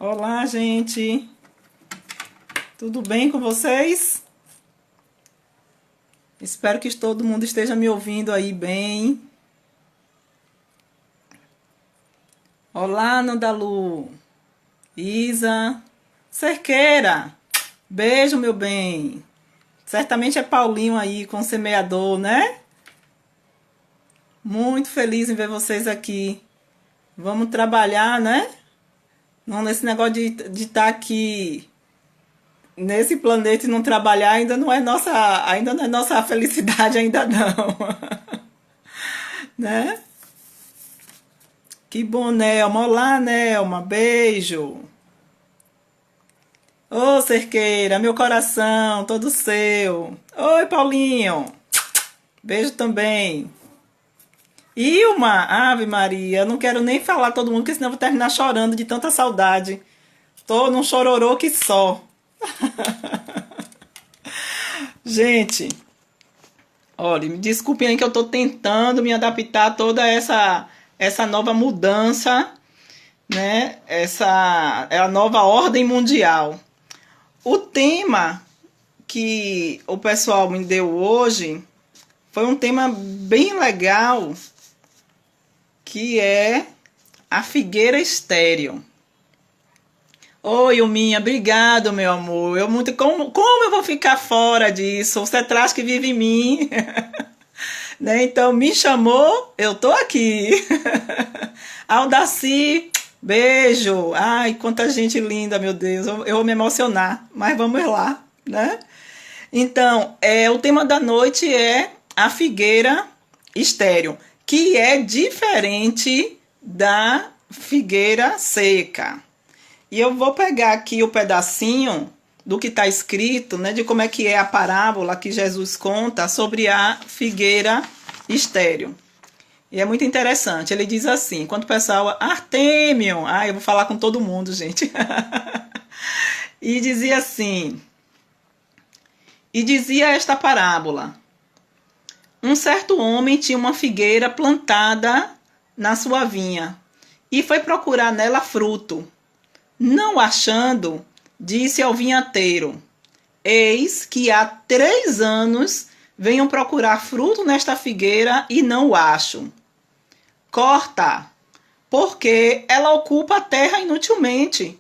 Olá, gente. Tudo bem com vocês? Espero que todo mundo esteja me ouvindo aí bem. Olá, Nandalu. Isa. Cerqueira. Beijo, meu bem. Certamente é Paulinho aí com o semeador, né? Muito feliz em ver vocês aqui. Vamos trabalhar, né? Não nesse negócio de estar aqui nesse planeta e não trabalhar ainda não é nossa felicidade ainda não, né? Que bom, Nelma. Olá, Nelma. Beijo. Ô, Cerqueira, meu coração, todo seu. Oi, Paulinho. Beijo também. Ilma, Ave Maria, eu não quero nem falar todo mundo, porque senão eu vou terminar chorando de tanta saudade. Tô num chororô que só. Gente, olha, me desculpem aí que eu tô tentando me adaptar a toda essa nova mudança, né? Essa é a nova ordem mundial. O tema que o pessoal me deu hoje foi um tema bem legal, que é a figueira estéril. Oi, Ilminha, obrigado, meu amor. Como eu vou ficar fora disso? Você traz que vive em mim. Né? Então, me chamou, eu tô aqui. Aldaci, beijo. Ai, quanta gente linda, meu Deus. Eu vou me emocionar, mas vamos lá, né? Então, o tema da noite é a figueira estéril, que é diferente da figueira seca. E eu vou pegar aqui o pedacinho do que está escrito, né, de como é que é a parábola que Jesus conta sobre a figueira estéril. E é muito interessante. Ele diz assim, quando o pessoal... Artêmio! Eu vou falar com todo mundo, gente. E dizia assim... E dizia esta parábola. Um certo homem tinha uma figueira plantada na sua vinha e foi procurar nela fruto. Não achando, disse ao vinhateiro: eis que há 3 anos venho procurar fruto nesta figueira e não o acho. Corta, porque ela ocupa a terra inutilmente.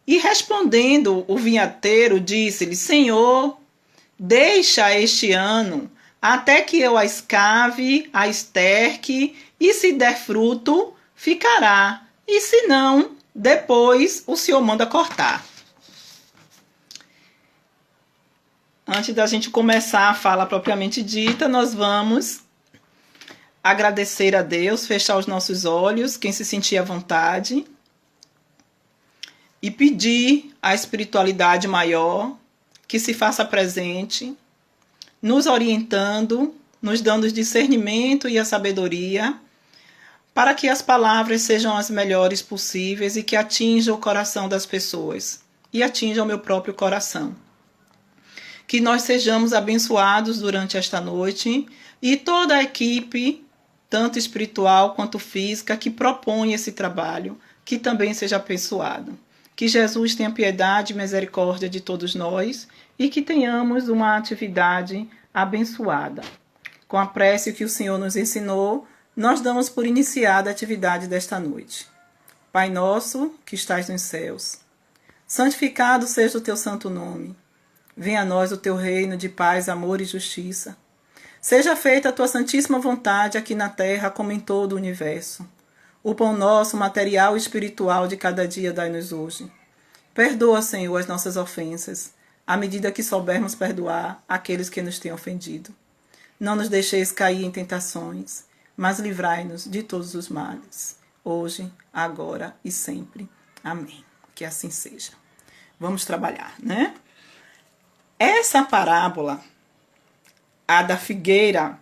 E respondendo o vinhateiro, disse-lhe: Senhor, deixa este ano, até que eu a escave, a esterque, e se der fruto, ficará, e se não, depois o Senhor manda cortar. Antes da gente começar a fala propriamente dita, nós vamos agradecer a Deus, fechar os nossos olhos, quem se sentir à vontade, e pedir à espiritualidade maior que se faça presente, nos orientando, nos dando o discernimento e a sabedoria, para que as palavras sejam as melhores possíveis e que atinjam o coração das pessoas e atinjam o meu próprio coração. Que nós sejamos abençoados durante esta noite e toda a equipe, tanto espiritual quanto física, que propõe esse trabalho, que também seja abençoado. Que Jesus tenha piedade e misericórdia de todos nós e que tenhamos uma atividade abençoada. Com a prece que o Senhor nos ensinou, nós damos por iniciada a atividade desta noite. Pai nosso, que estais nos céus, santificado seja o teu santo nome. Venha a nós o teu reino de paz, amor e justiça. Seja feita a tua santíssima vontade aqui na terra como em todo o universo. O pão nosso, material e espiritual de cada dia dai-nos hoje. Perdoa, Senhor, as nossas ofensas, à medida que soubermos perdoar aqueles que nos têm ofendido. Não nos deixeis cair em tentações, mas livrai-nos de todos os males, hoje, agora e sempre. Amém. Que assim seja. Vamos trabalhar, né? Essa parábola, a da figueira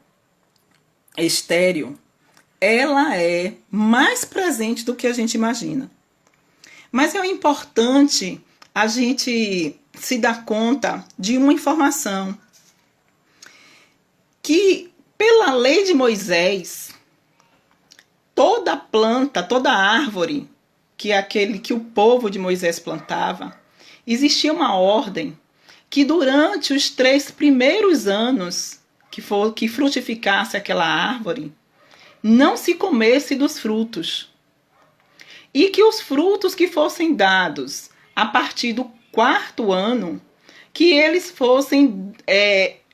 estéril, ela é mais presente do que a gente imagina. Mas é importante a gente se dar conta de uma informação, que pela lei de Moisés, toda planta, toda árvore que é aquele que o povo de Moisés plantava, existia uma ordem que durante os 3 primeiros anos que frutificasse aquela árvore, não se comesse dos frutos. E que os frutos que fossem dados a partir do 4º ano, que eles fossem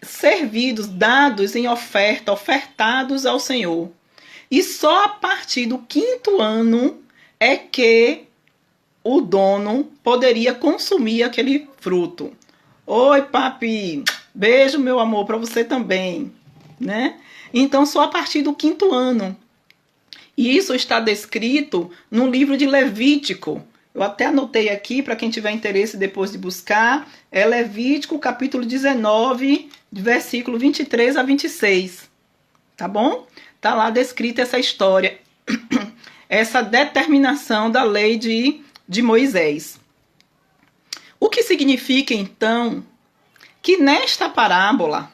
servidos, dados em oferta, ofertados ao Senhor. E só a partir do 5º ano é que o dono poderia consumir aquele fruto. Oi, papi, beijo, meu amor, para você também, né? Então, só a partir do 5º ano. E isso está descrito no livro de Levítico. Eu até anotei aqui, para quem tiver interesse depois de buscar, é Levítico, capítulo 19, versículo 23 a 26. Tá bom? Tá lá descrita essa história, essa determinação da lei de Moisés. O que significa, então, que nesta parábola,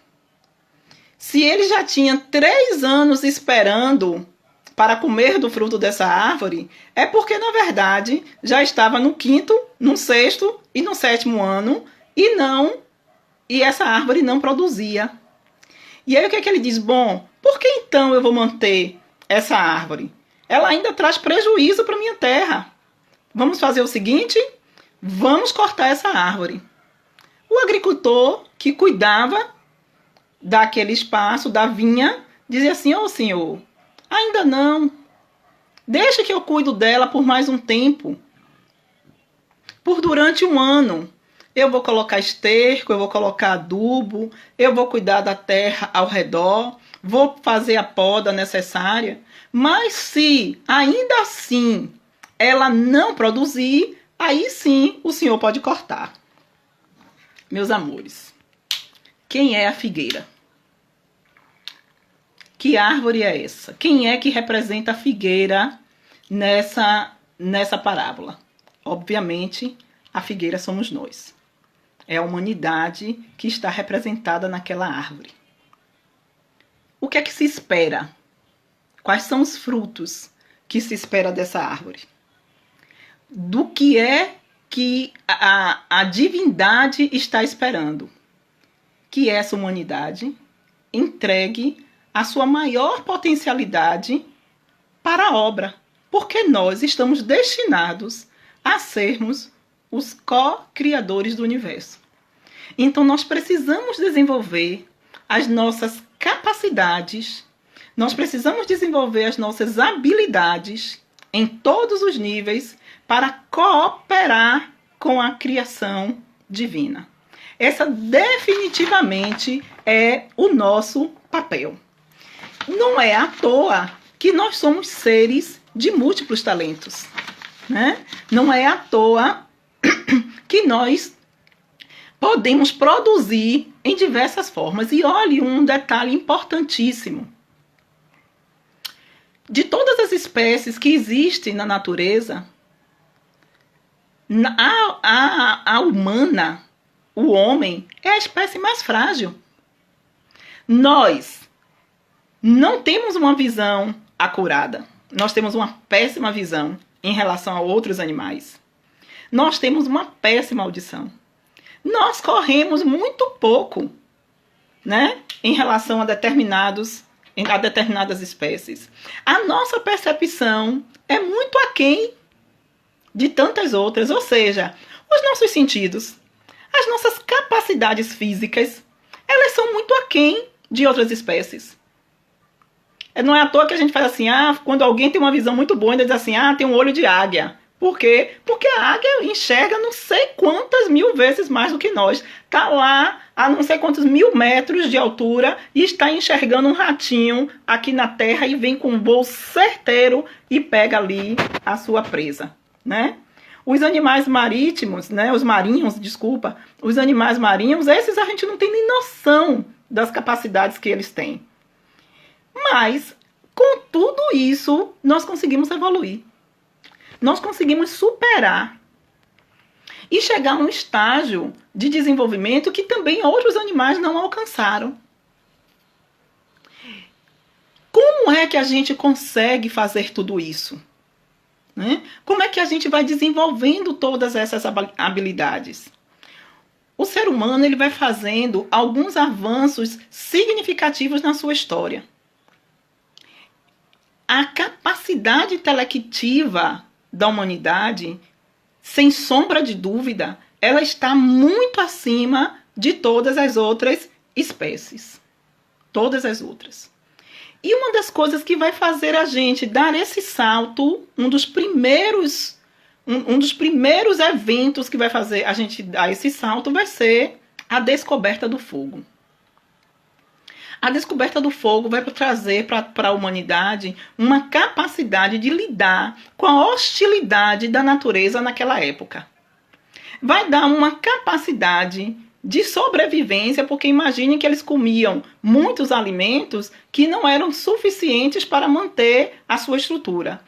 se ele já tinha 3 anos esperando para comer do fruto dessa árvore, é porque, na verdade, já estava no 5º, no 6º e no 7º ano, e essa árvore não produzia. E aí o que é que ele diz? Bom, por que então eu vou manter essa árvore? Ela ainda traz prejuízo para minha terra. Vamos fazer o seguinte? Vamos cortar essa árvore. O agricultor que cuidava daquele espaço, da vinha, dizia assim: ô senhor, ainda não. Deixa que eu cuido dela por mais um tempo. Durante um ano. Eu vou colocar esterco, eu vou colocar adubo, eu vou cuidar da terra ao redor, vou fazer a poda necessária. Mas se ainda assim ela não produzir, aí sim o senhor pode cortar. Meus amores, quem é a figueira? Que árvore é essa? Quem é que representa a figueira nessa parábola? Obviamente, a figueira somos nós. É a humanidade que está representada naquela árvore. O que é que se espera? Quais são os frutos que se espera dessa árvore? Do que é que a divindade está esperando? Que essa humanidade entregue a sua maior potencialidade para a obra, porque nós estamos destinados a sermos os co-criadores do universo. Então nós precisamos desenvolver as nossas capacidades, nós precisamos desenvolver as nossas habilidades em todos os níveis para cooperar com a criação divina. Essa definitivamente é o nosso papel. Não é à toa que nós somos seres de múltiplos talentos, né? Não é à toa que nós podemos produzir em diversas formas. E olhe um detalhe importantíssimo. De todas as espécies que existem na natureza, a humana, o homem, é a espécie mais frágil. Nós não temos uma visão acurada. Nós temos uma péssima visão em relação a outros animais. Nós temos uma péssima audição. Nós corremos muito pouco, né, em relação a determinadas espécies. A nossa percepção é muito aquém de tantas outras, ou seja, os nossos sentidos, as nossas capacidades físicas, elas são muito aquém de outras espécies. Não é à toa que a gente faz assim, quando alguém tem uma visão muito boa, ainda diz assim, tem um olho de águia. Por quê? Porque a águia enxerga não sei quantas mil vezes mais do que nós. Está lá a não sei quantos 1000 metros de altura e está enxergando um ratinho aqui na terra e vem com um voo certeiro e pega ali a sua presa, né? Os animais marítimos, né? Os animais marinhos, esses a gente não tem nem noção das capacidades que eles têm. Mas, com tudo isso, nós conseguimos evoluir. Nós conseguimos superar e chegar a um estágio de desenvolvimento que também outros animais não alcançaram. Como é que a gente consegue fazer tudo isso? né? Como é que a gente vai desenvolvendo todas essas habilidades? O ser humano ele vai fazendo alguns avanços significativos na sua história. A capacidade intelectiva da humanidade, sem sombra de dúvida, ela está muito acima de todas as outras espécies. Todas as outras. E uma das coisas que vai fazer a gente dar esse salto, um dos primeiros eventos que vai fazer a gente dar esse salto vai ser a descoberta do fogo. A descoberta do fogo vai trazer para a humanidade uma capacidade de lidar com a hostilidade da natureza naquela época. Vai dar uma capacidade de sobrevivência, porque imaginem que eles comiam muitos alimentos que não eram suficientes para manter a sua estrutura.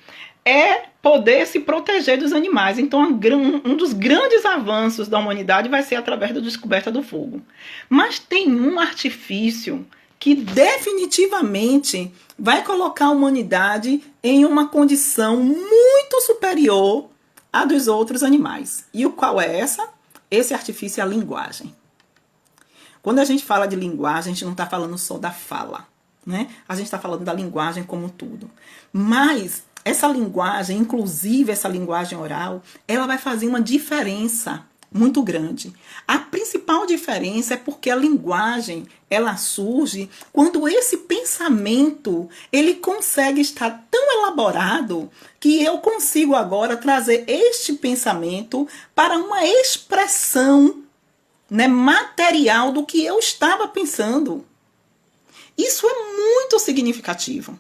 É poder se proteger dos animais. Então, um dos grandes avanços da humanidade vai ser através da descoberta do fogo. Mas tem um artifício que definitivamente vai colocar a humanidade em uma condição muito superior à dos outros animais. E o qual é essa? Esse artifício é a linguagem. Quando a gente fala de linguagem, a gente não está falando só da fala, né? A gente está falando da linguagem como tudo. Mas essa linguagem, inclusive essa linguagem oral, ela vai fazer uma diferença muito grande. A principal diferença é porque a linguagem, ela surge quando esse pensamento, ele consegue estar tão elaborado que eu consigo agora trazer este pensamento para uma expressão, né, material do que eu estava pensando. Isso é muito significativo.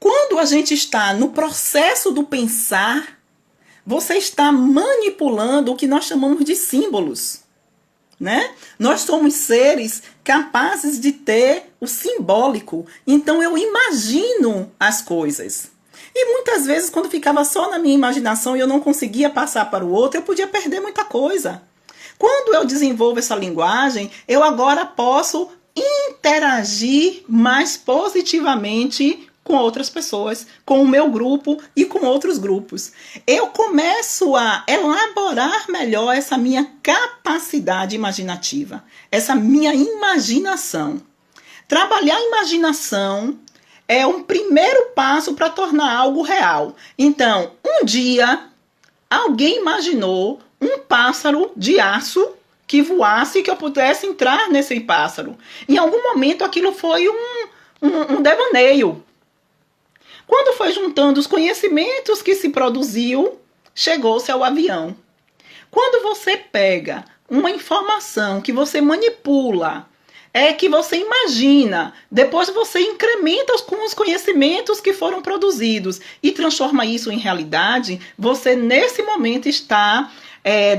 Quando a gente está no processo do pensar, você está manipulando o que nós chamamos de símbolos, né? Nós somos seres capazes de ter o simbólico. Então eu imagino as coisas. E muitas vezes, quando ficava só na minha imaginação e eu não conseguia passar para o outro, eu podia perder muita coisa. Quando eu desenvolvo essa linguagem, eu agora posso interagir mais positivamente com outras pessoas, com o meu grupo e com outros grupos. Eu começo a elaborar melhor essa minha capacidade imaginativa, essa minha imaginação. Trabalhar a imaginação é um primeiro passo para tornar algo real. Então, um dia, alguém imaginou um pássaro de aço que voasse e que eu pudesse entrar nesse pássaro. Em algum momento, aquilo foi um devaneio. Quando foi juntando os conhecimentos que se produziu, chegou-se ao avião. Quando você pega uma informação que você manipula, que você imagina, depois você incrementa com os conhecimentos que foram produzidos e transforma isso em realidade, você nesse momento está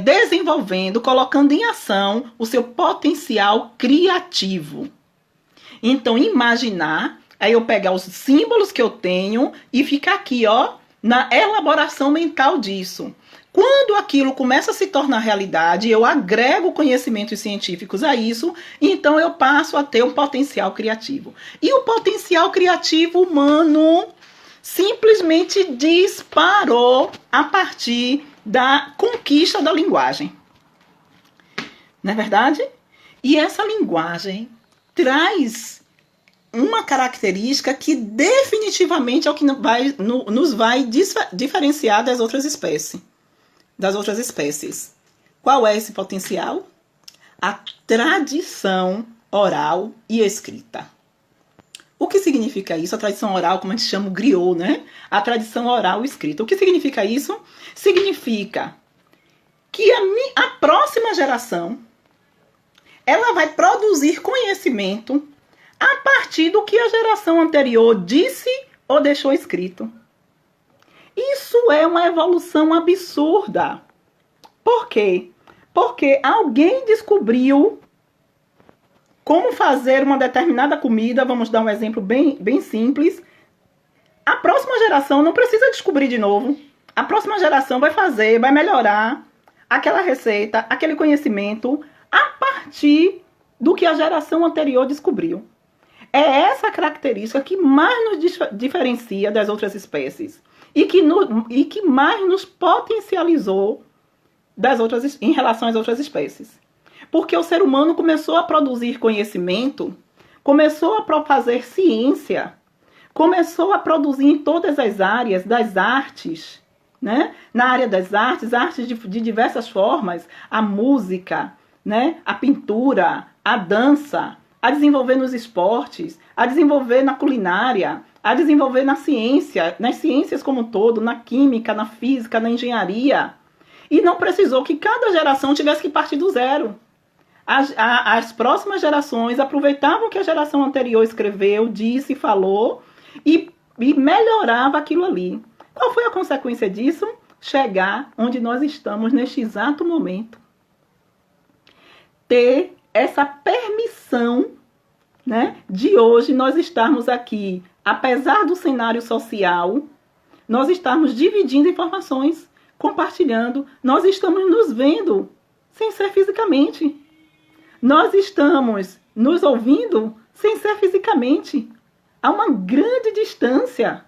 desenvolvendo, colocando em ação o seu potencial criativo. Então, imaginar é eu pegar os símbolos que eu tenho e ficar aqui, ó, na elaboração mental disso. Quando aquilo começa a se tornar realidade, eu agrego conhecimentos científicos a isso, então eu passo a ter um potencial criativo. E o potencial criativo humano simplesmente disparou a partir da conquista da linguagem. Não é verdade? E essa linguagem traz uma característica que definitivamente é o que nos vai diferenciar das outras espécies. Qual é esse potencial? A tradição oral e escrita. O que significa isso? A tradição oral, como a gente chama o griot, né? A tradição oral e escrita. O que significa isso? Significa que a próxima geração ela vai produzir conhecimento a partir do que a geração anterior disse ou deixou escrito. Isso é uma evolução absurda. Por quê? Porque alguém descobriu como fazer uma determinada comida. Vamos dar um exemplo bem simples. A próxima geração não precisa descobrir de novo. A próxima geração vai fazer, vai melhorar aquela receita, aquele conhecimento a partir do que a geração anterior descobriu. É essa característica que mais nos diferencia das outras espécies. e que mais nos potencializou em relação às outras espécies. Porque o ser humano começou a produzir conhecimento, começou a fazer ciência, começou a produzir em todas as áreas das artes, né? Na área das artes, artes de diversas formas, a música, né? A pintura, a dança, a desenvolver nos esportes, a desenvolver na culinária, a desenvolver na ciência, nas ciências como um todo, na química, na física, na engenharia. E não precisou que cada geração tivesse que partir do zero. As próximas gerações aproveitavam o que a geração anterior escreveu, disse, falou e melhorava aquilo ali. Qual foi a consequência disso? Chegar onde nós estamos neste exato momento. Ter essa permissão, né, de hoje nós estarmos aqui, apesar do cenário social, nós estarmos dividindo informações, compartilhando, nós estamos nos vendo sem ser fisicamente. Nós estamos nos ouvindo sem ser fisicamente. Há uma grande distância.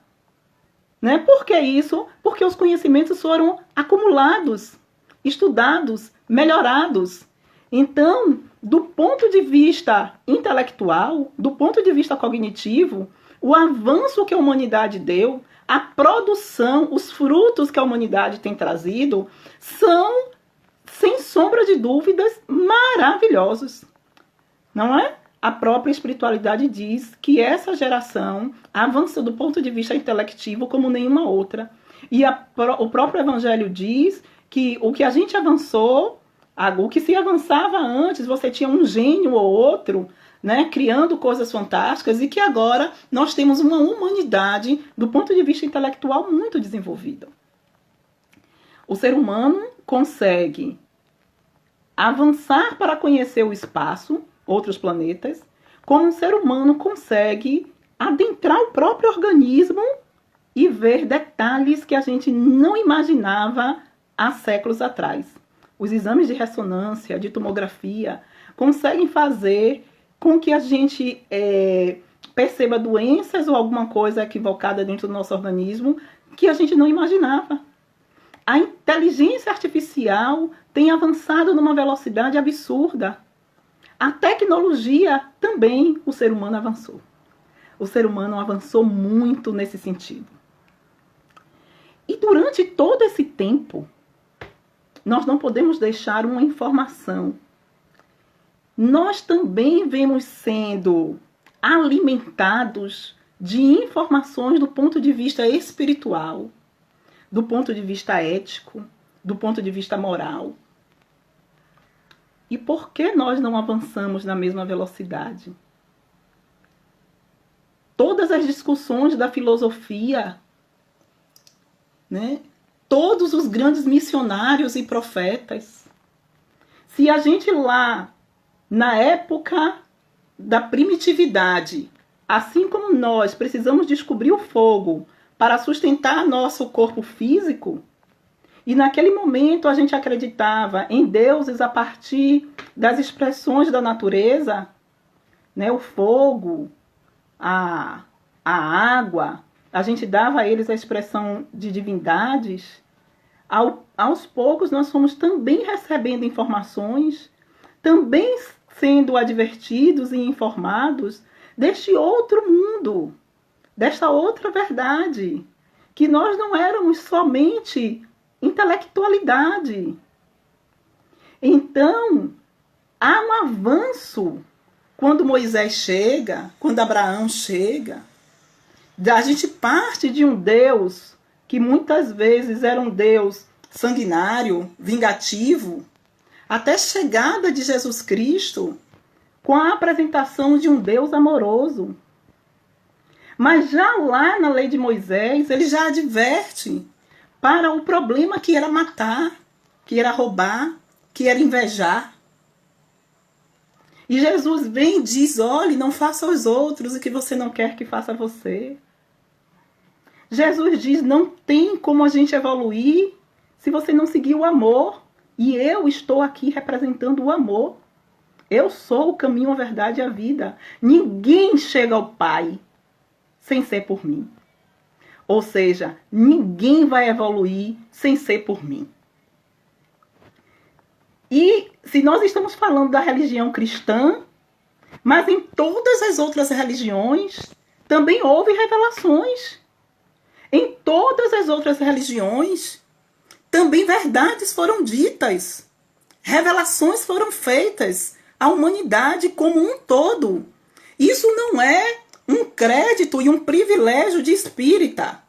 Né? Por que isso? Porque os conhecimentos foram acumulados, estudados, melhorados. Então, do ponto de vista intelectual, do ponto de vista cognitivo, o avanço que a humanidade deu, a produção, os frutos que a humanidade tem trazido, são, sem sombra de dúvidas, maravilhosos. Não é? A própria espiritualidade diz que essa geração avança do ponto de vista intelectivo como nenhuma outra. E o próprio Evangelho diz que o que a gente avançou, o que se avançava antes, você tinha um gênio ou outro, né, criando coisas fantásticas, e que agora nós temos uma humanidade, do ponto de vista intelectual, muito desenvolvida. O ser humano consegue avançar para conhecer o espaço, outros planetas, como um ser humano consegue adentrar o próprio organismo e ver detalhes que a gente não imaginava há séculos atrás. Os exames de ressonância, de tomografia, conseguem fazer com que a gente perceba doenças ou alguma coisa equivocada dentro do nosso organismo que a gente não imaginava. A inteligência artificial tem avançado numa velocidade absurda. A tecnologia também, o ser humano avançou. O ser humano avançou muito nesse sentido. E durante todo esse tempo, nós não podemos deixar uma informação. Nós também vemos sendo alimentados de informações do ponto de vista espiritual, do ponto de vista ético, do ponto de vista moral. E por que nós não avançamos na mesma velocidade? Todas as discussões da filosofia, né? Todos os grandes missionários e profetas. Se a gente lá, na época da primitividade, assim como nós precisamos descobrir o fogo para sustentar nosso corpo físico, e naquele momento a gente acreditava em deuses a partir das expressões da natureza, né? O fogo, a água, a gente dava a eles a expressão de divindades. Aos poucos nós fomos também recebendo informações, também sendo advertidos e informados deste outro mundo, desta outra verdade, que nós não éramos somente intelectualidade. Então, há um avanço quando Moisés chega, quando Abraão chega. A gente parte de um Deus que muitas vezes era um Deus sanguinário, vingativo, até a chegada de Jesus Cristo com a apresentação de um Deus amoroso. Mas já lá na lei de Moisés, ele já adverte para o problema que era matar, que era roubar, que era invejar. E Jesus vem e diz, olhe, não faça aos outros o que você não quer que faça a você. Jesus diz, não tem como a gente evoluir se você não seguir o amor. E eu estou aqui representando o amor. Eu sou o caminho, a verdade e a vida. Ninguém chega ao Pai sem ser por mim. Ou seja, ninguém vai evoluir sem ser por mim. E se nós estamos falando da religião cristã, mas em todas as outras religiões também houve revelações. Em todas as outras religiões também verdades foram ditas. Revelações foram feitas à humanidade como um todo. Isso não é um crédito e um privilégio de espírita.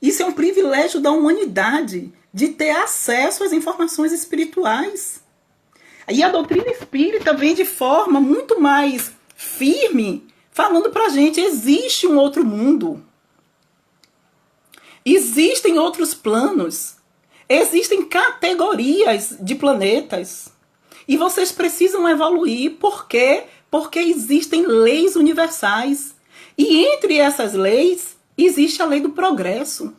Isso é um privilégio da humanidade de ter acesso às informações espirituais. E a doutrina espírita vem de forma muito mais firme, falando pra gente, existe um outro mundo. Existem outros planos. Existem categorias de planetas. E vocês precisam evoluir. Por quê? Porque existem leis universais. E entre essas leis, existe a lei do progresso.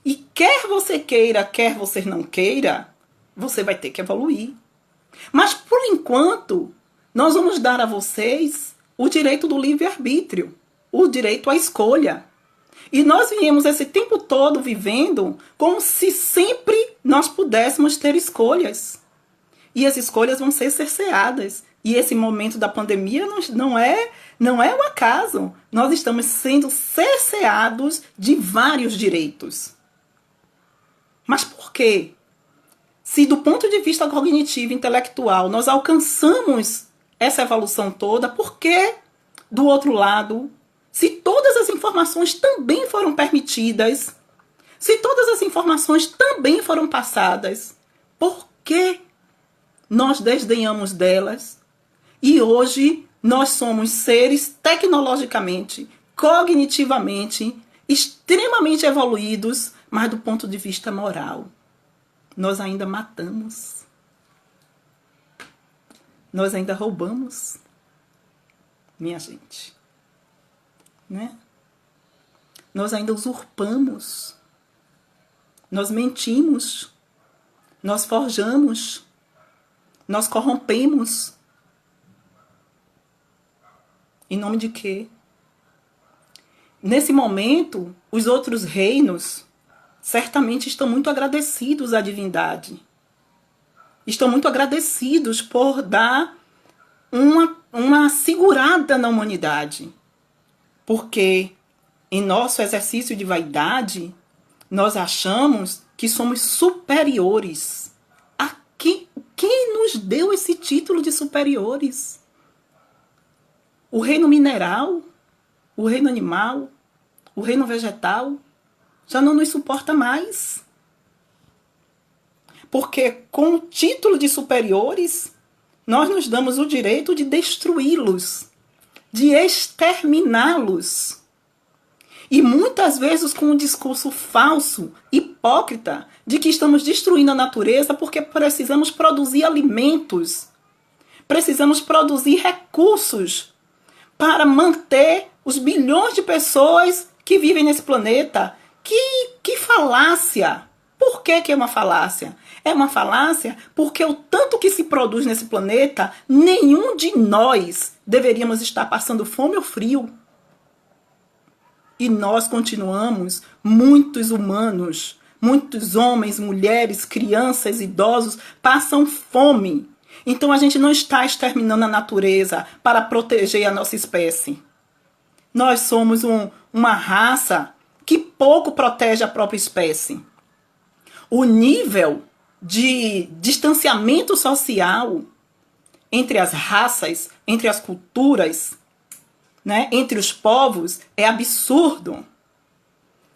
E quer você queira, quer você não queira, você vai ter que evoluir. Mas, por enquanto, nós vamos dar a vocês o direito do livre-arbítrio, o direito à escolha. E nós viemos esse tempo todo vivendo como se sempre nós pudéssemos ter escolhas. E as escolhas vão ser cerceadas. E esse momento da pandemia não é um acaso. Nós estamos sendo cerceados de vários direitos. Mas por quê? Se do ponto de vista cognitivo e intelectual nós alcançamos essa evolução toda, por que do outro lado, se todas as informações também foram permitidas, se todas as informações também foram passadas, por que nós desdenhamos delas? E hoje nós somos seres tecnologicamente, cognitivamente, extremamente evoluídos, mas do ponto de vista moral, nós ainda matamos. Nós ainda roubamos. Minha gente. Né? Nós ainda usurpamos. Nós mentimos. Nós forjamos. Nós corrompemos. Em nome de quê? Nesse momento, os outros reinos certamente estão muito agradecidos à divindade. Estão muito agradecidos por dar uma segurada na humanidade. Porque em nosso exercício de vaidade, nós achamos que somos superiores. Quem nos deu esse título de superiores? O reino mineral? O reino animal? O reino vegetal? Já não nos suporta mais. Porque com o título de superiores, nós nos damos o direito de destruí-los, de exterminá-los. E muitas vezes com um discurso falso, hipócrita, de que estamos destruindo a natureza porque precisamos produzir alimentos, precisamos produzir recursos para manter os bilhões de pessoas que vivem nesse planeta. Que falácia! Por que é uma falácia? É uma falácia porque o tanto que se produz nesse planeta, nenhum de nós deveríamos estar passando fome ou frio. E nós continuamos, muitos humanos, muitos homens, mulheres, crianças, idosos, passam fome. Então a gente não está exterminando a natureza para proteger a nossa espécie. Nós somos uma raça que pouco protege a própria espécie. O nível de distanciamento social entre as raças, entre as culturas, né, entre os povos, é absurdo.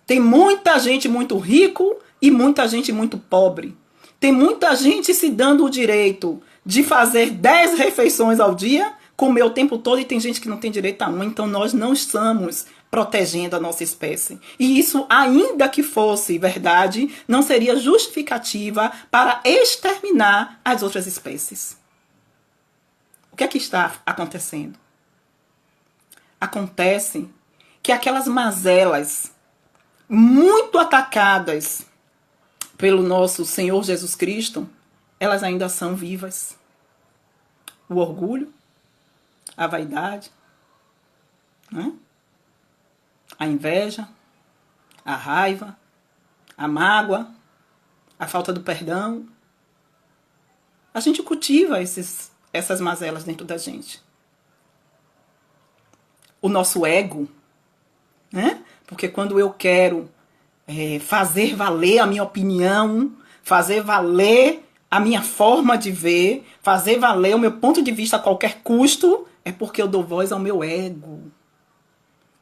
Tem muita gente muito rico e muita gente muito pobre. Tem muita gente se dando o direito de fazer 10 refeições ao dia, comer o tempo todo, e tem gente que não tem direito a uma. Então nós não estamos protegendo a nossa espécie. E isso, ainda que fosse verdade, não seria justificativa para exterminar as outras espécies. O que é que está acontecendo? Acontece que aquelas mazelas muito atacadas pelo nosso Senhor Jesus Cristo, elas ainda são vivas. O orgulho, a vaidade, né? A inveja, a raiva, a mágoa, a falta do perdão. A gente cultiva essas mazelas dentro da gente. O nosso ego, né? Porque quando eu quero fazer valer a minha opinião, fazer valer a minha forma de ver, fazer valer o meu ponto de vista a qualquer custo, é porque eu dou voz ao meu ego.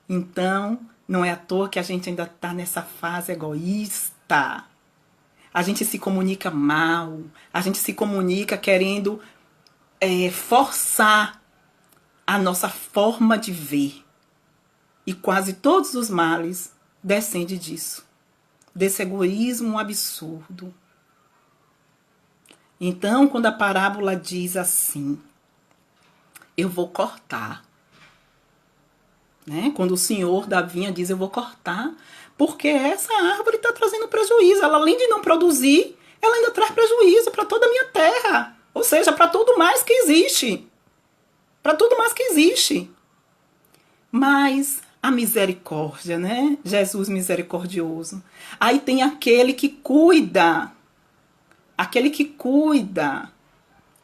Então, não é à toa que a gente ainda está nessa fase egoísta. A gente se comunica mal, a gente se comunica querendo forçar a nossa forma de ver. E quase todos os males descendem disso, desse egoísmo absurdo. Então, quando a parábola diz assim, eu vou cortar, né? Quando o senhor da vinha diz, eu vou cortar, porque essa árvore está trazendo prejuízo. Ela, além de não produzir, ela ainda traz prejuízo para toda a minha terra. Ou seja, para tudo mais que existe. Para tudo mais que existe. Mas a misericórdia, né? Jesus misericordioso. Aí tem aquele que cuida. Aquele que cuida.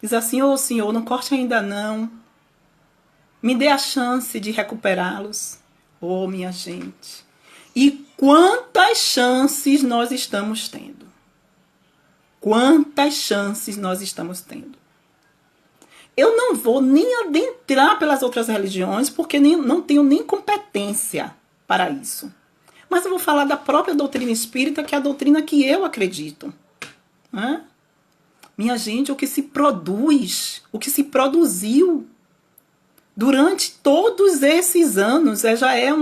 Diz assim, ô Senhor, não corte ainda não. Me dê a chance de recuperá-los. Oh, minha gente. E quantas chances nós estamos tendo? Quantas chances nós estamos tendo? Eu não vou nem adentrar pelas outras religiões, porque não tenho nem competência para isso. Mas eu vou falar da própria doutrina espírita, que é a doutrina que eu acredito. Né? Minha gente, o que se produz, o que se produziu durante todos esses anos, já é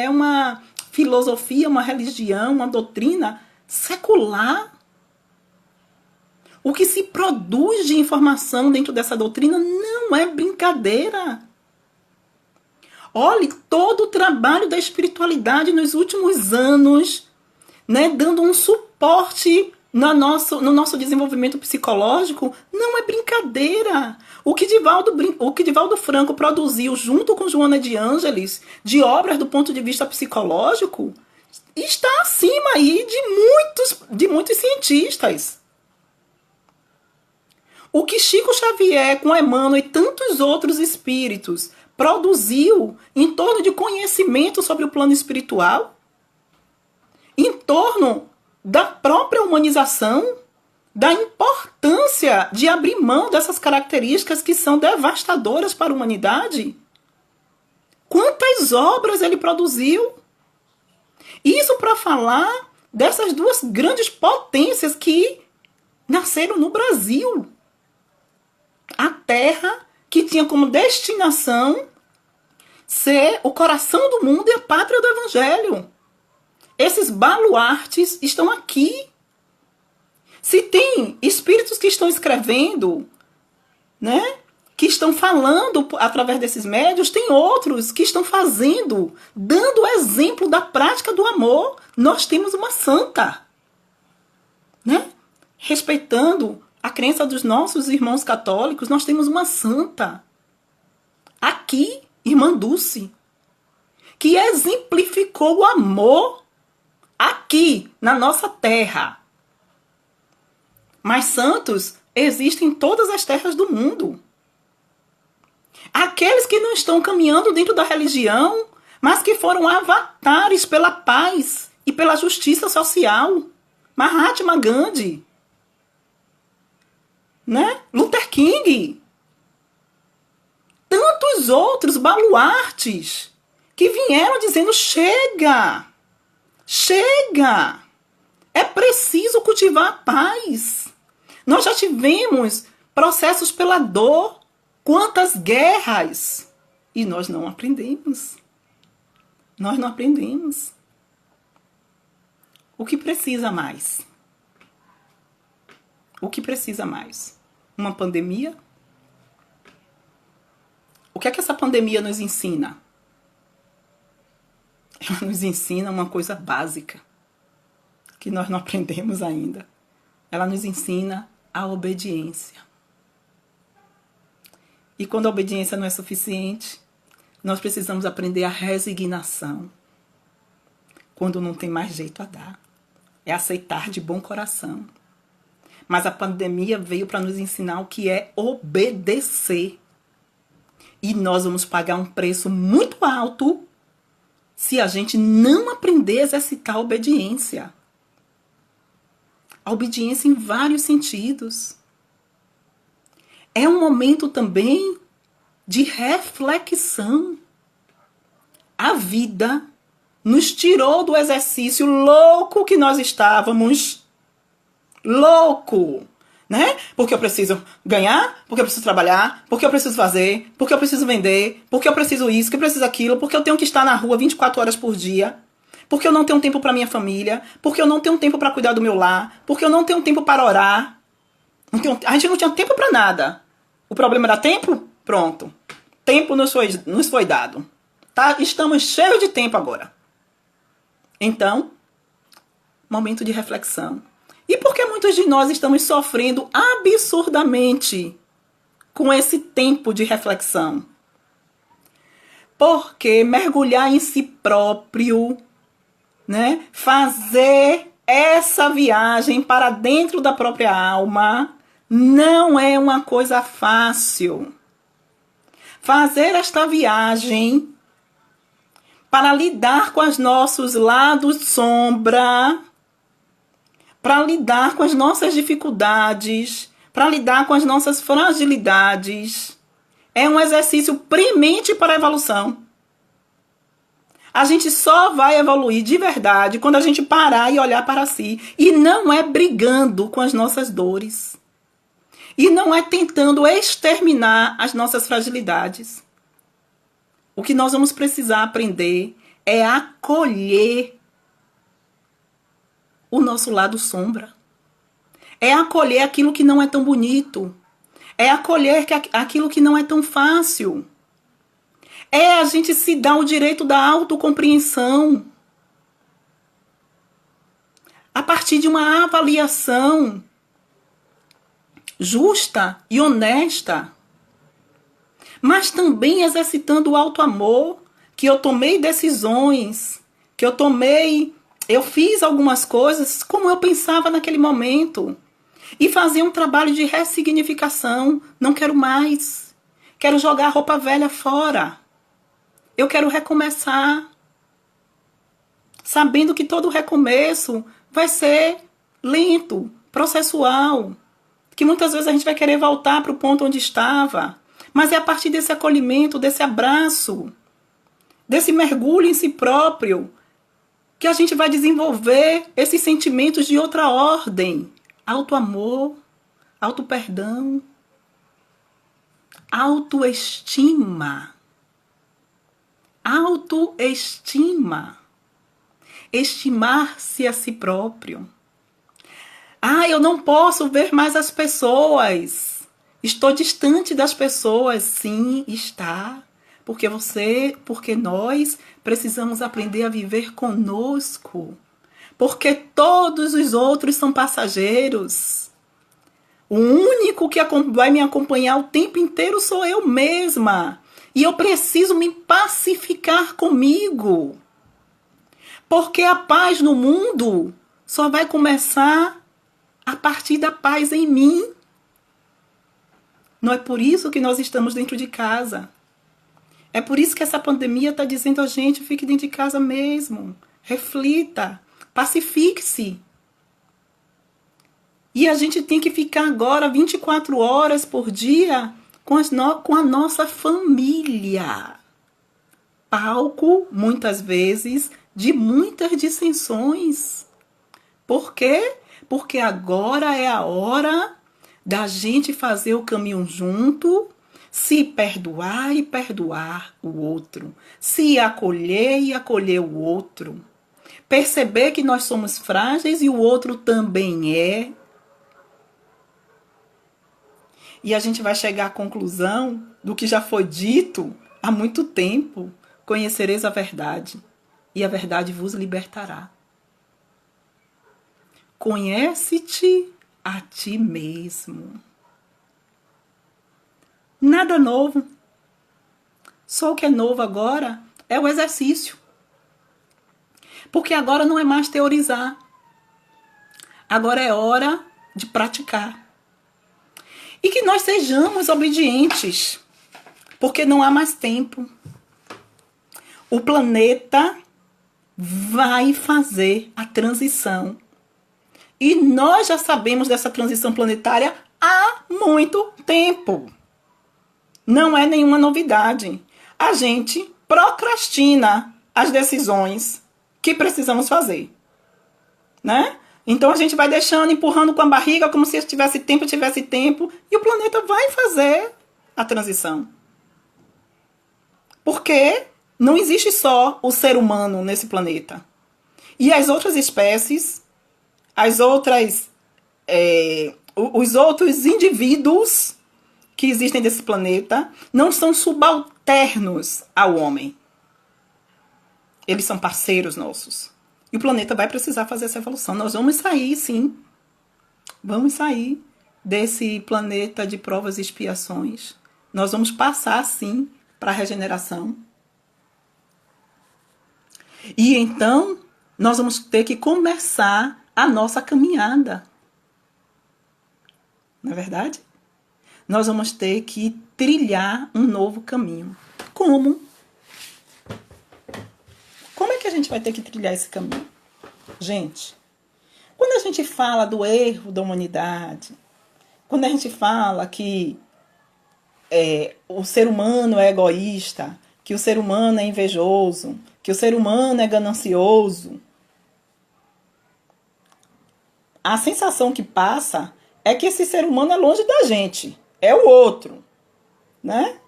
uma filosofia, uma religião, uma doutrina secular. O que se produz de informação dentro dessa doutrina não é brincadeira. Olhe todo o trabalho da espiritualidade nos últimos anos, né, dando um suporte no nosso desenvolvimento psicológico, não é brincadeira. O que Divaldo Franco produziu junto com Joana de Ângeles, de obras do ponto de vista psicológico, está acima aí de muitos cientistas. O que Chico Xavier, com Emmanuel e tantos outros espíritos produziu em torno de conhecimento sobre o plano espiritual, em torno da própria humanização, da importância de abrir mão dessas características que são devastadoras para a humanidade. Quantas obras ele produziu? Isso para falar dessas duas grandes potências que nasceram no Brasil. A terra que tinha como destinação ser o coração do mundo e a pátria do Evangelho. Esses baluartes estão aqui. Se tem espíritos que estão escrevendo, né, que estão falando através desses médios, tem outros que estão fazendo, dando o exemplo da prática do amor. Nós temos uma santa, né? Respeitando a crença dos nossos irmãos católicos, nós temos uma santa. Aqui, Irmã Dulce, que exemplificou o amor aqui, na nossa terra. Mas santos existem em todas as terras do mundo. Aqueles que não estão caminhando dentro da religião, mas que foram avatares pela paz e pela justiça social. Mahatma Gandhi, né? Luther King. Tantos outros baluartes que vieram dizendo, chega, chega, é preciso cultivar a paz. Nós já tivemos processos pela dor, quantas guerras, e nós não aprendemos. Nós não aprendemos. O que precisa mais? O que precisa mais? Uma pandemia? O que é que essa pandemia nos ensina? Ela nos ensina uma coisa básica, que nós não aprendemos ainda. Ela nos ensina a obediência. E quando a obediência não é suficiente, nós precisamos aprender a resignação. quando não tem mais jeito a dar. É aceitar de bom coração. Mas a pandemia veio para nos ensinar o que é obedecer. E nós vamos pagar um preço muito alto se a gente não aprender a exercitar a obediência. A obediência em vários sentidos. É um momento também de reflexão. A vida nos tirou do exercício louco que nós estávamos. Louco, né? Porque eu preciso ganhar, porque eu preciso trabalhar, porque eu preciso fazer, porque eu preciso vender, porque eu preciso isso, que eu preciso aquilo, porque eu tenho que estar na rua 24 horas por dia, porque eu não tenho tempo para minha família, porque eu não tenho tempo para cuidar do meu lar, porque eu não tenho tempo para orar. A gente não tinha tempo para nada. O problema era tempo? Pronto. Tempo nos foi dado. Tá? Estamos cheios de tempo agora. Então, momento de reflexão. E por que muitos de nós estamos sofrendo absurdamente com esse tempo de reflexão? Porque mergulhar em si próprio, né? Fazer essa viagem para dentro da própria alma não é uma coisa fácil. Fazer esta viagem para lidar com os nossos lados sombra, para lidar com as nossas dificuldades, para lidar com as nossas fragilidades, é um exercício premente para a evolução. A gente só vai evoluir de verdade quando a gente parar e olhar para si. E não é brigando com as nossas dores. E não é tentando exterminar as nossas fragilidades. O que nós vamos precisar aprender é acolher o nosso lado sombra. É acolher aquilo que não é tão bonito. É acolher aquilo que não é tão fácil. É a gente se dar o direito da autocompreensão. A partir de uma avaliação justa e honesta. Mas também exercitando o auto-amor, que eu tomei decisões, que eu fiz algumas coisas como eu pensava naquele momento. E fazer um trabalho de ressignificação. Não quero mais. Quero jogar a roupa velha fora. Eu quero recomeçar. Sabendo que todo recomeço vai ser lento, processual. Que muitas vezes a gente vai querer voltar para o ponto onde estava. Mas é a partir desse acolhimento, desse abraço, desse mergulho em si próprio, que a gente vai desenvolver esses sentimentos de outra ordem. Auto-amor, auto-perdão, autoestima. Autoestima. Estimar-se a si próprio. Eu não posso ver mais as pessoas. Estou distante das pessoas. Sim, está. Porque nós precisamos aprender a viver conosco. Porque todos os outros são passageiros. O único que vai me acompanhar o tempo inteiro sou eu mesma. E eu preciso me pacificar comigo. Porque a paz no mundo só vai começar a partir da paz em mim. Não é por isso que nós estamos dentro de casa. É por isso que essa pandemia está dizendo a gente, fique dentro de casa mesmo. Reflita. Pacifique-se. E a gente tem que ficar agora 24 horas por dia com a nossa família. Palco, muitas vezes, de muitas dissensões. Por quê? Porque agora é a hora da gente fazer o caminho junto, se perdoar e perdoar o outro, se acolher e acolher o outro. Perceber que nós somos frágeis e o outro também é. E a gente vai chegar à conclusão do que já foi dito há muito tempo. Conhecereis a verdade, e a verdade vos libertará. Conhece-te a ti mesmo. Nada novo. Só o que é novo agora é o exercício. Porque agora não é mais teorizar. Agora é hora de praticar. E que nós sejamos obedientes, porque não há mais tempo. O planeta vai fazer a transição. E nós já sabemos dessa transição planetária há muito tempo. Não é nenhuma novidade. A gente procrastina as decisões que precisamos fazer, né? Então a gente vai deixando, empurrando com a barriga, como se tivesse tempo, e o planeta vai fazer a transição. Porque não existe só o ser humano nesse planeta. E as outras espécies, os outros indivíduos que existem desse planeta não são subalternos ao homem. Eles são parceiros nossos. E o planeta vai precisar fazer essa evolução. Nós vamos sair, sim. Vamos sair desse planeta de provas e expiações. Nós vamos passar, sim, para a regeneração. E então, nós vamos ter que começar a nossa caminhada. Não é verdade? Nós vamos ter que trilhar um novo caminho. Como? Como é que a gente vai ter que trilhar esse caminho? Gente, quando a gente fala do erro da humanidade, quando a gente fala que o ser humano é egoísta, que o ser humano é invejoso, que o ser humano é ganancioso, a sensação que passa é que esse ser humano é longe da gente, é o outro, né?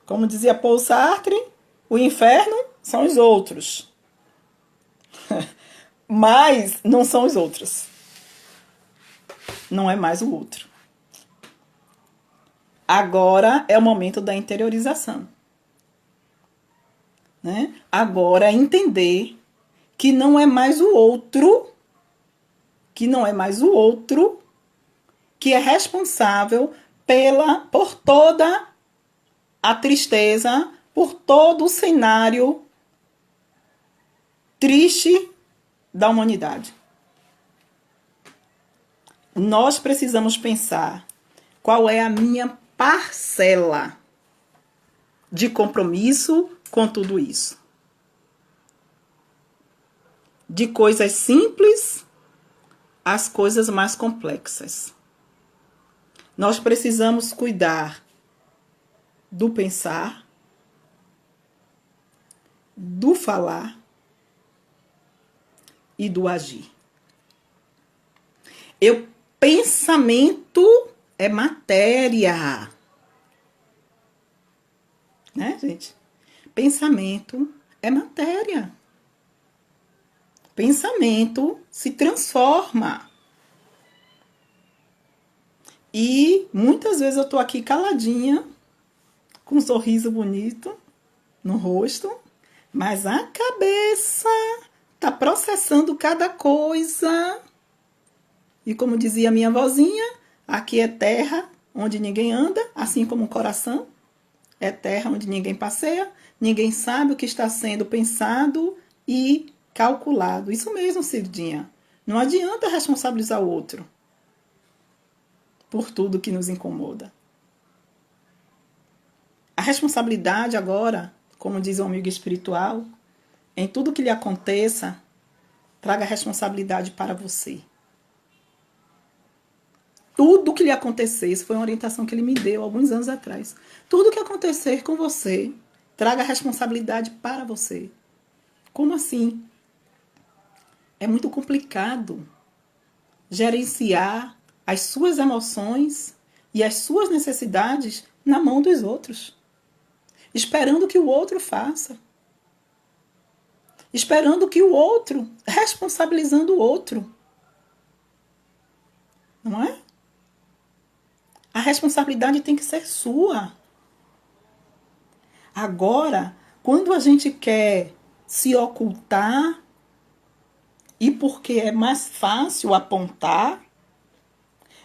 Como dizia Paul Sartre, o inferno são os outros. Mas não são os outros. Não é mais o outro. Agora é o momento da interiorização, né? Agora é entender que não é mais o outro, que é responsável por toda a tristeza, por todo o cenário triste da humanidade. Nós precisamos pensar qual é a minha parcela de compromisso com tudo isso. De coisas simples às coisas mais complexas. Nós precisamos cuidar do pensar, do falar e do agir. Pensamento é matéria. Né, gente? Pensamento é matéria. Pensamento se transforma. E muitas vezes eu tô aqui caladinha, com um sorriso bonito no rosto, mas a cabeça tá processando cada coisa. E como dizia minha vozinha, aqui é terra onde ninguém anda, assim como o coração. É terra onde ninguém passeia, ninguém sabe o que está sendo pensado e calculado. Isso mesmo, Cidinha. Não adianta responsabilizar o outro por tudo que nos incomoda. A responsabilidade agora, como diz o amigo espiritual, em tudo que lhe aconteça, traga responsabilidade para você. Tudo que lhe acontecer, isso foi uma orientação que ele me deu alguns anos atrás. Tudo que acontecer com você, traga responsabilidade para você. Como assim? É muito complicado gerenciar as suas emoções e as suas necessidades na mão dos outros. Esperando que o outro faça. Esperando que o outro, responsabilizando o outro. Não é? A responsabilidade tem que ser sua. Agora, quando a gente quer se ocultar, e porque é mais fácil apontar,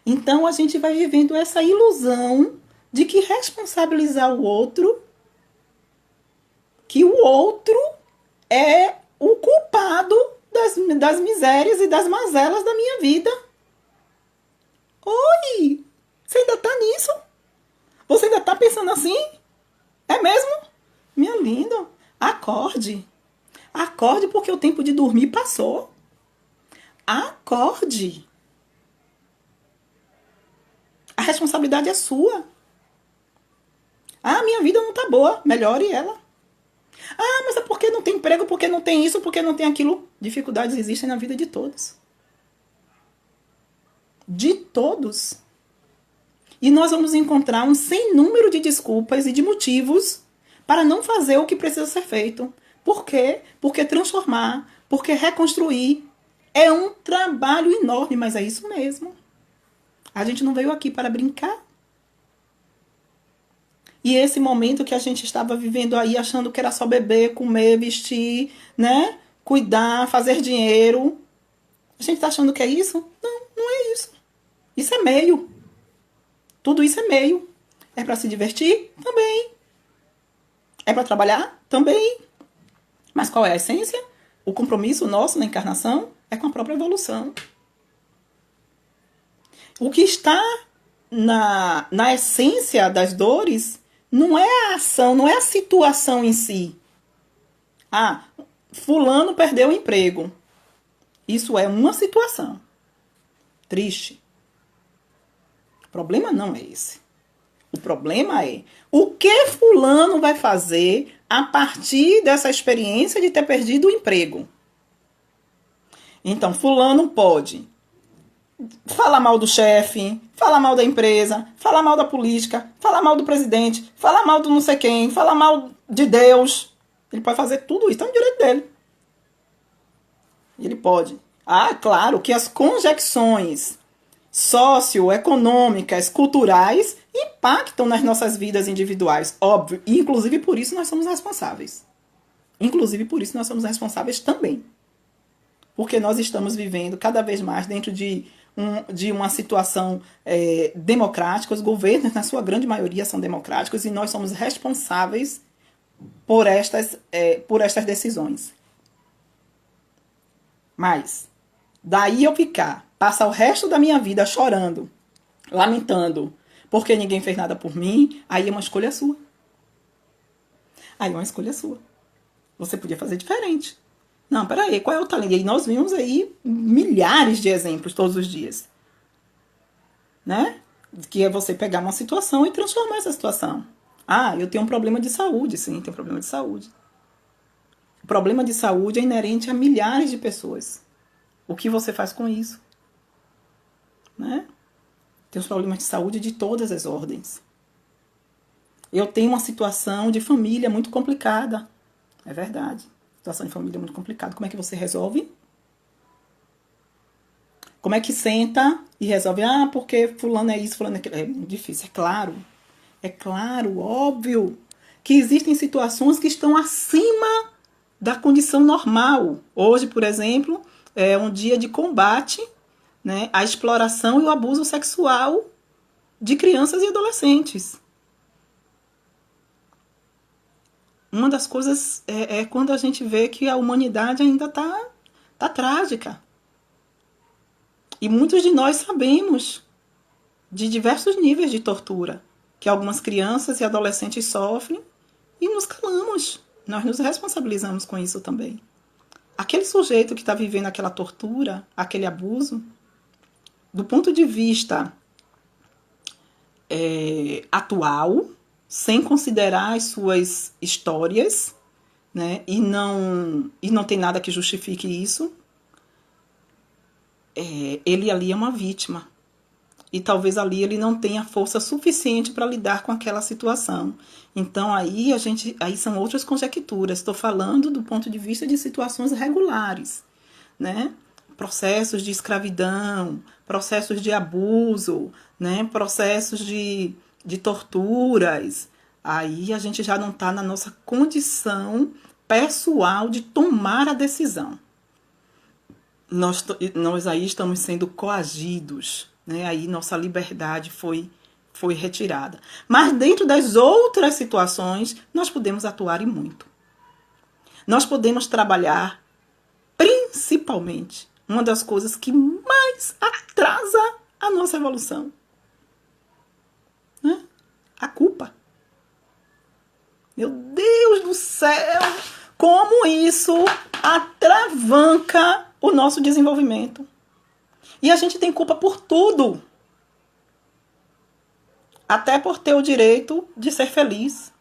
então a gente vai vivendo essa ilusão de que responsabilizar o outro, que o outro é o culpado das misérias e das mazelas da minha vida. Oi! Você ainda tá nisso? Você ainda tá pensando assim? É mesmo? Minha linda, acorde. Acorde porque o tempo de dormir passou. Acorde. A responsabilidade é sua. Ah, minha vida não tá boa. Melhore ela. Ah, mas é porque não tem emprego, porque não tem isso, porque não tem aquilo. Dificuldades existem na vida de todos. De todos. E nós vamos encontrar um sem número de desculpas e de motivos para não fazer o que precisa ser feito. Por quê? Porque transformar, porque reconstruir é um trabalho enorme, mas é isso mesmo. A gente não veio aqui para brincar. E esse momento que a gente estava vivendo aí, achando que era só beber, comer, vestir, né? Cuidar, fazer dinheiro. A gente está achando que é isso? Não, não é isso. Isso é meio. Tudo isso é meio. É para se divertir? Também. É para trabalhar? Também. Mas qual é a essência? O compromisso nosso na encarnação é com a própria evolução. O que está na essência das dores não é a ação, não é a situação em si. Ah, fulano perdeu o emprego. Isso é uma situação. Triste. O problema não é esse. O problema é o que fulano vai fazer a partir dessa experiência de ter perdido o emprego. Então, fulano pode falar mal do chefe, falar mal da empresa, falar mal da política, falar mal do presidente, falar mal do não sei quem, falar mal de Deus. Ele pode fazer tudo isso, é um direito dele. Ele pode. Ah, claro que as conjecções socioeconômicas, culturais, impactam nas nossas vidas individuais, óbvio. E, inclusive, por isso nós somos responsáveis. Inclusive, por isso nós somos responsáveis também. Porque nós estamos vivendo cada vez mais dentro de uma situação democrática. Os governos, na sua grande maioria, são democráticos e nós somos responsáveis por estas decisões. Mas, daí eu passar o resto da minha vida chorando, lamentando, porque ninguém fez nada por mim, aí é uma escolha sua. Aí é uma escolha sua. Você podia fazer diferente. Não, peraí, qual é o talento? E aí nós vimos aí milhares de exemplos todos os dias. Né? Que é você pegar uma situação e transformar essa situação. Ah, eu tenho um problema de saúde. Sim, tenho um problema de saúde. O problema de saúde é inerente a milhares de pessoas. O que você faz com isso? Né? Tem os problemas de saúde de todas as ordens. Eu tenho uma situação de família muito complicada. É verdade. Situação de família muito complicada. Como é que você resolve? Como é que senta e resolve? Ah, porque fulano é isso, fulano é aquilo. É muito difícil, é claro, óbvio, que existem situações que estão acima da condição normal. Hoje, por exemplo, é um dia de combate, né, à exploração e o abuso sexual de crianças e adolescentes. Uma das coisas é quando a gente vê que a humanidade ainda está trágica. E muitos de nós sabemos de diversos níveis de tortura que algumas crianças e adolescentes sofrem e nos calamos. Nós nos responsabilizamos com isso também. Aquele sujeito que está vivendo aquela tortura, aquele abuso, do ponto de vista atual, sem considerar as suas histórias, né, e não tem nada que justifique isso, ele ali é uma vítima. E talvez ali ele não tenha força suficiente para lidar com aquela situação. Então aí são outras conjecturas. Estou falando do ponto de vista de situações regulares, né? Processos de escravidão, processos de abuso, né? Processos de torturas. Aí a gente já não está na nossa condição pessoal de tomar a decisão. Nós aí estamos sendo coagidos, né? Aí nossa liberdade foi retirada. Mas dentro das outras situações, nós podemos atuar e muito. Nós podemos trabalhar principalmente, uma das coisas que mais atrasa a nossa evolução, né? A culpa. Meu Deus do céu! Como isso atravanca o nosso desenvolvimento. E a gente tem culpa por tudo. Até por ter o direito de ser feliz.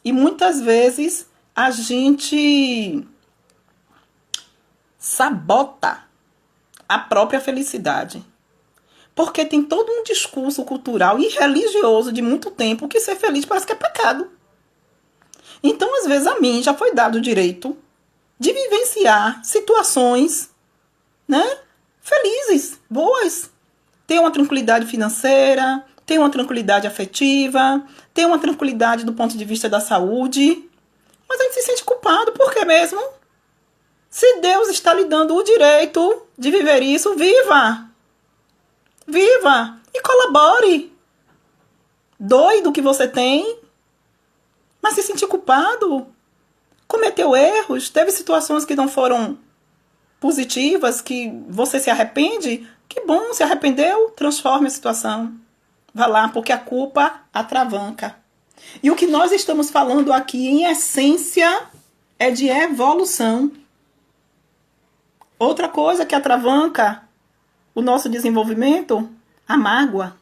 E muitas vezes a gente sabota a própria felicidade. Porque tem todo um discurso cultural e religioso de muito tempo que ser feliz parece que é pecado. Então, às vezes, a mim já foi dado o direito de vivenciar situações, né, felizes, boas. Ter uma tranquilidade financeira, ter uma tranquilidade afetiva, ter uma tranquilidade do ponto de vista da saúde. Mas a gente se sente culpado, por quê mesmo? Se Deus está lhe dando o direito de viver isso, viva! Viva! E colabore! Doido que você tem, mas se sentir culpado, cometeu erros, teve situações que não foram positivas, que você se arrepende, que bom, se arrependeu, transforme a situação. Vá lá, porque a culpa atravanca. E o que nós estamos falando aqui, em essência, é de evolução. Outra coisa que atravanca o nosso desenvolvimento, a mágoa.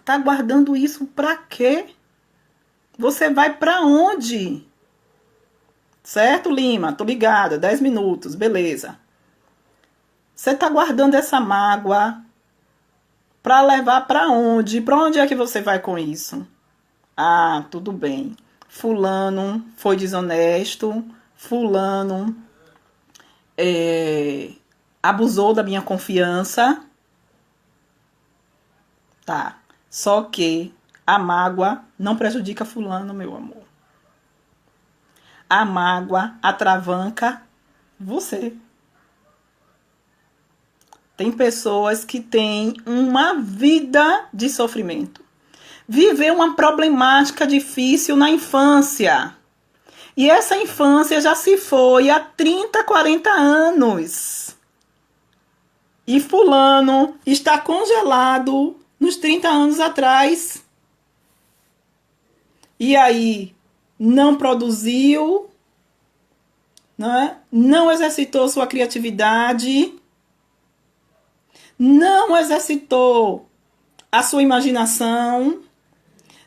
Tá guardando isso pra quê? Você vai pra onde? Certo, Lima? Tô ligada, 10 minutos, beleza. Você tá guardando essa mágoa pra levar pra onde? Pra onde é que você vai com isso? Ah, tudo bem. Fulano foi desonesto, fulano abusou da minha confiança. Tá. Só que a mágoa não prejudica fulano, meu amor. A mágoa atravanca você. Tem pessoas que têm uma vida de sofrimento. Viveu uma problemática difícil na infância. E essa infância já se foi há 30, 40 anos. E fulano está congelado nos 30 anos atrás. E aí não produziu, não exercitou sua criatividade, não exercitou a sua imaginação,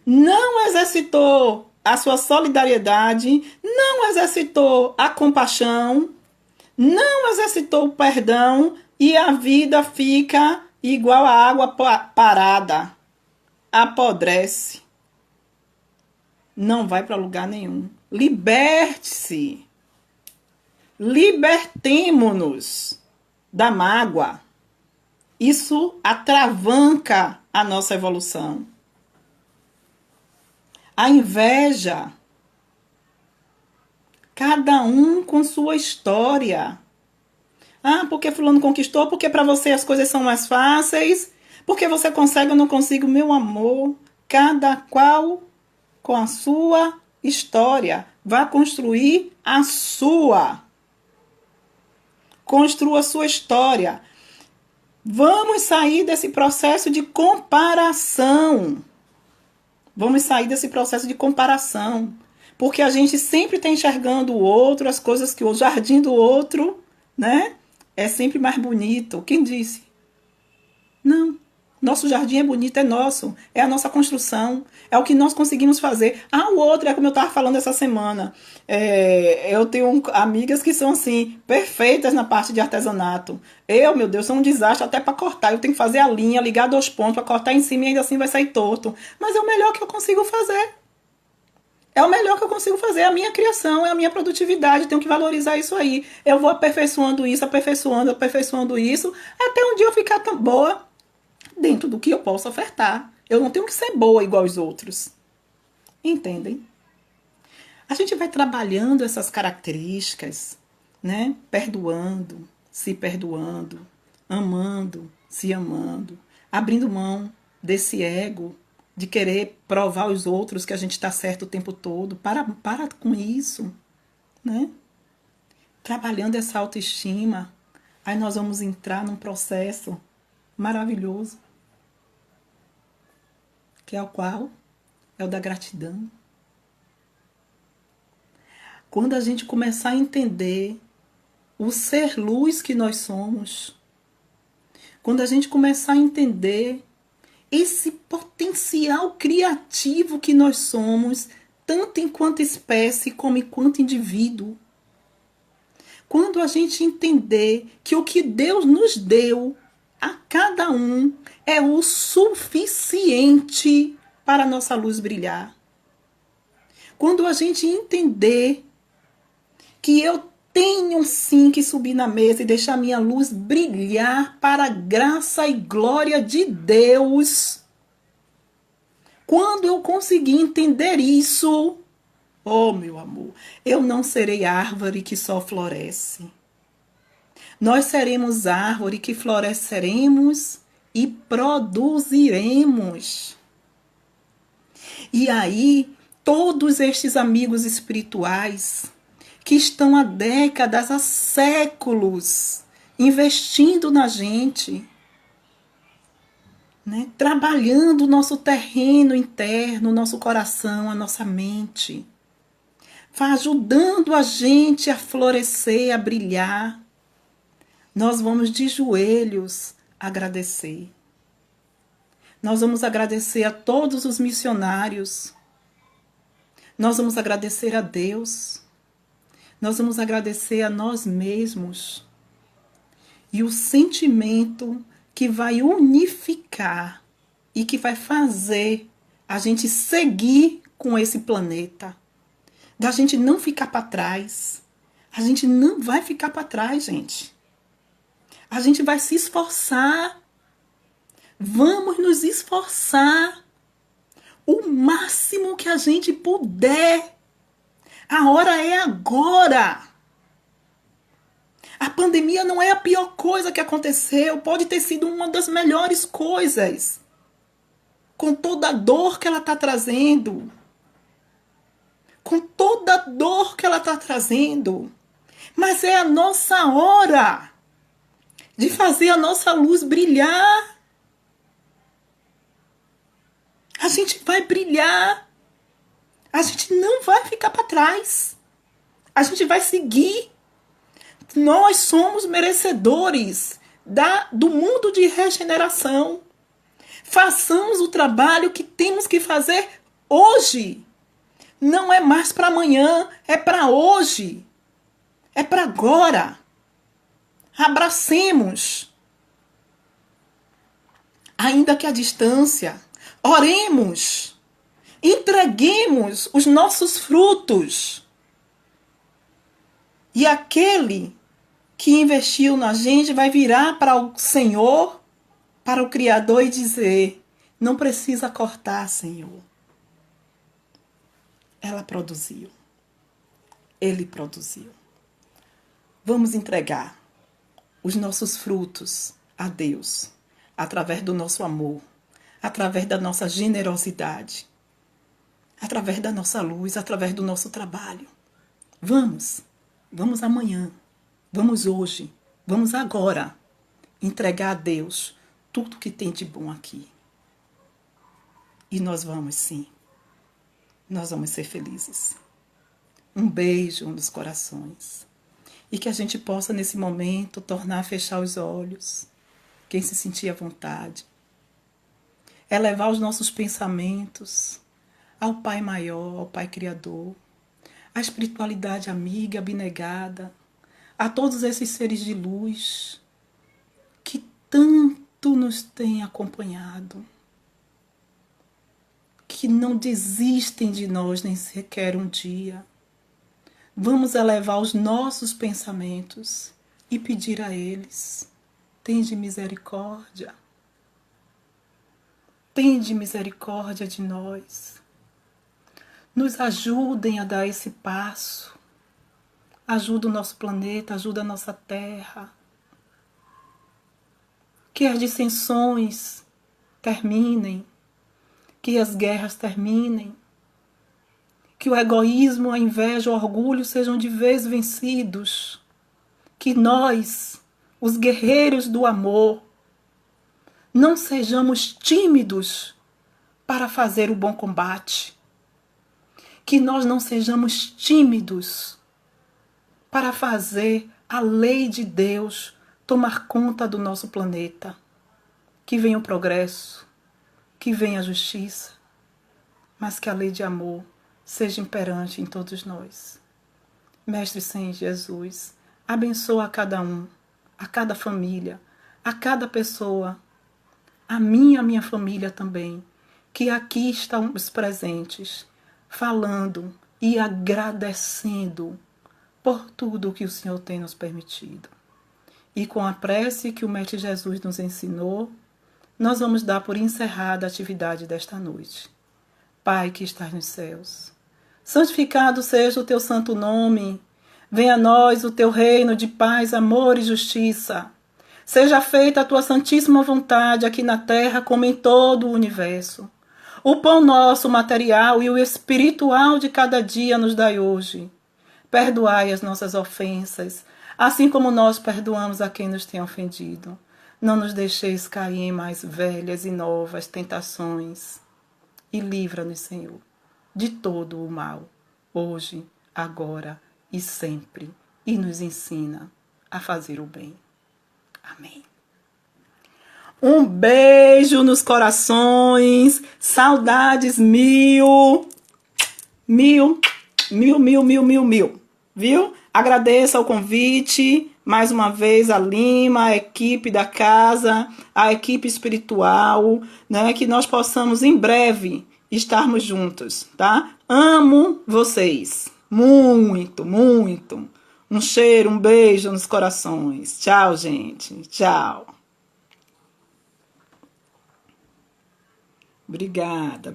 não exercitou a sua solidariedade, não exercitou a compaixão, não exercitou o perdão e a vida fica igual a água parada, apodrece. Não vai para lugar nenhum. Liberte-se. Libertemo-nos da mágoa. Isso atravanca a nossa evolução. A inveja. Cada um com sua história. Ah, porque fulano conquistou, porque para você as coisas são mais fáceis, porque você consegue, eu não consigo, meu amor. Cada qual com a sua história. Vá construir a sua. Construa a sua história. Vamos sair desse processo de comparação. Vamos sair desse processo de comparação. Porque a gente sempre está enxergando o outro, as coisas que o jardim do outro, né? É sempre mais bonito. Quem disse? Não. Nosso jardim é bonito, é nosso. É a nossa construção. É o que nós conseguimos fazer. Ah, o outro é como eu estava falando essa semana. Eu tenho amigas que são, assim, perfeitas na parte de artesanato. Meu Deus, sou um desastre até para cortar. Eu tenho que fazer a linha, ligar 2 pontos para cortar em cima e ainda assim vai sair torto. Mas é o melhor que eu consigo fazer. É o melhor que eu consigo fazer. É a minha criação, é a minha produtividade. Tenho que valorizar isso aí. Eu vou aperfeiçoando isso, aperfeiçoando isso, até um dia eu ficar tão boa dentro do que eu posso ofertar. Eu não tenho que ser boa igual os outros. Entendem? A gente vai trabalhando essas características, né? Perdoando, amando, se amando, abrindo mão desse ego de querer provar aos outros que a gente está certo o tempo todo. Para com isso, né? trabalhando essa autoestima, aí nós vamos entrar num processo maravilhoso, que é o qual é o da gratidão. Quando a gente começar a entender o ser luz que nós somos, quando a gente começar a entender esse potencial criativo que nós somos, tanto enquanto espécie como enquanto indivíduo, quando a gente entender que o que Deus nos deu a cada um é o suficiente para a nossa luz brilhar. Quando a gente entender que eu tenho sim que subir na mesa e deixar minha luz brilhar para a graça e glória de Deus. Quando eu conseguir entender isso, oh meu amor, eu não serei árvore que só floresce. Nós seremos árvore que floresceremos e produziremos. E aí, todos estes amigos espirituais que estão há décadas, há séculos, investindo na gente, né? Trabalhando o nosso terreno interno, o nosso coração, a nossa mente, ajudando a gente a florescer, a brilhar. Nós vamos de joelhos agradecer. Nós vamos agradecer a todos os missionários. Nós vamos agradecer a Deus. Nós vamos agradecer a nós mesmos. E o sentimento que vai unificar e que vai fazer a gente seguir com esse planeta. Da gente não ficar para trás. A gente não vai ficar para trás, gente. A gente vai se esforçar. Vamos nos esforçar o máximo que a gente puder. A hora é agora. A pandemia não é a pior coisa que aconteceu. Pode ter sido uma das melhores coisas. Com toda a dor que ela está trazendo. Com toda a dor que ela está trazendo. Mas é a nossa hora de fazer a nossa luz brilhar. A gente vai brilhar. A gente não vai ficar para trás. A gente vai seguir. Nós somos merecedores do mundo de regeneração. Façamos o trabalho que temos que fazer hoje. Não é mais para amanhã, é para hoje. É para agora. Abracemos. Ainda que à distância. Oremos. Entreguemos os nossos frutos. E aquele que investiu na gente vai virar para o Senhor, para o Criador e dizer: não precisa cortar, Senhor. Ela produziu. Ele produziu. Vamos entregar os nossos frutos a Deus, através do nosso amor, através da nossa generosidade, através da nossa luz, através do nosso trabalho. Vamos amanhã, vamos hoje, vamos agora entregar a Deus tudo que tem de bom aqui. E nós vamos sim, nós vamos ser felizes. Um beijo nos corações. E que a gente possa nesse momento tornar a fechar os olhos, quem se sentir à vontade. Elevar os nossos pensamentos ao Pai Maior, ao Pai Criador, à espiritualidade amiga, abnegada, a todos esses seres de luz que tanto nos têm acompanhado, que não desistem de nós nem sequer um dia. Vamos elevar os nossos pensamentos e pedir a eles: tende misericórdia. Tende misericórdia de nós. Nos ajudem a dar esse passo. Ajuda o nosso planeta, ajuda a nossa terra. Que as dissensões terminem. Que as guerras terminem. Que o egoísmo, a inveja, o orgulho sejam de vez vencidos. que nós, os guerreiros do amor, não sejamos tímidos para fazer o bom combate. Que nós não sejamos tímidos para fazer a lei de Deus tomar conta do nosso planeta. Que venha o progresso, que venha a justiça, mas que a lei de amor seja imperante em todos nós. Mestre Senhor Jesus, abençoa a cada um, a cada família, a cada pessoa, a minha família também, que aqui estamos presentes, falando e agradecendo por tudo que o Senhor tem nos permitido. E com a prece que o Mestre Jesus nos ensinou, nós vamos dar por encerrada a atividade desta noite. Pai que estás nos céus, santificado seja o teu santo nome. Venha a nós o teu reino de paz, amor e justiça. Seja feita a tua santíssima vontade aqui na terra como em todo o universo. O pão nosso material e o espiritual de cada dia nos dai hoje. Perdoai as nossas ofensas, assim como nós perdoamos a quem nos tem ofendido. Não nos deixeis cair em mais velhas e novas tentações. E livra-nos, Senhor, de todo o mal, hoje, agora e sempre. E nos ensina a fazer o bem. Amém. Um beijo nos corações. Saudades mil. Viu? Agradeço o convite. Mais uma vez a Lima, a equipe da casa, a equipe espiritual, né? Que nós possamos em breve estarmos juntos, tá? Amo vocês. Muito, muito. Um cheiro, um beijo nos corações. Tchau, gente. Tchau. Obrigada.